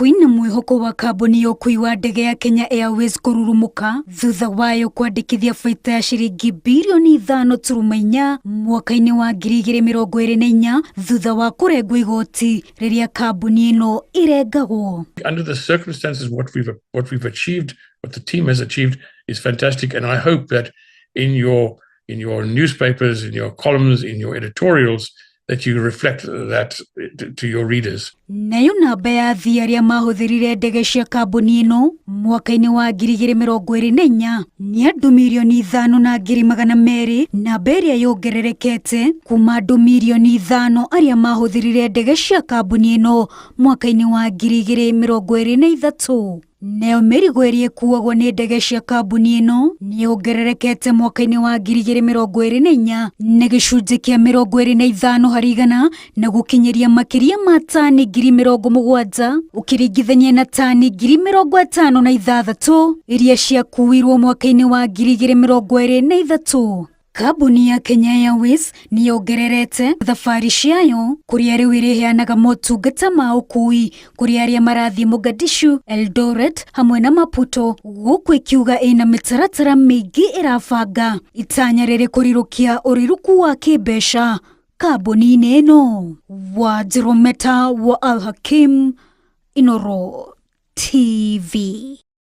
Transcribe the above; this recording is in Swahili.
kwĩna mwĩhoko wa kambuni ya ũkui wa ndege ya Kenya Airways kũrurumuka thutha wayo kwandĩkithia baita ya ciringi mbirioni 5.4 mwaka-inĩ wa 2024 thutha wa kũrengwo igoti rĩrĩa kambuni ĩno ĩrengagwo. Under the circumstances, what we've achieved, what the team has achieved is fantastic, and I hope that in your newspapers, in your columns, in your editorials, that you reflect that to your readers. Nayo namba ya athii arĩa mahũthĩrire ndege cia kambuni ĩno mwaka-inĩ wa 2024 nĩ andũ milioni 5,200,000, namba ĩrĩa yongererekete kuma andũ milioni 5 arĩa mahũthĩrire ndege cia kambuni ĩno mwaka-inĩ wa 2023. Nayo mĩrigo ĩrĩa ĩkuagwo nĩ ndege cia kambuni ĩno nĩ yongererekete mwaka-inĩ wa 2024 na gĩcunjĩ kĩa 25% na gũkinyĩria makĩria ma tani 70,000 ũkĩringithania na tani 56,000 iria ciakuirwo mwaka-inĩ wa 2023. Kambuni ya Kenya Airways nĩ yongererete thabarĩ ciayo kũrĩa rĩu ĩrĩheanaga motungata ma ũkui kũrĩ arĩa marathiĩ Mogadishu, Eldoret hamwe na Maputo, gũkũ ĩkiuga ĩna mĩtaratara mĩingĩ ĩrabanga itanya rĩrĩ kũrirũkia ũrirũku wa kĩmbeca kambuni-inĩ ĩno. Wanjirũ Meta wa Al Hakim, Inooro TV.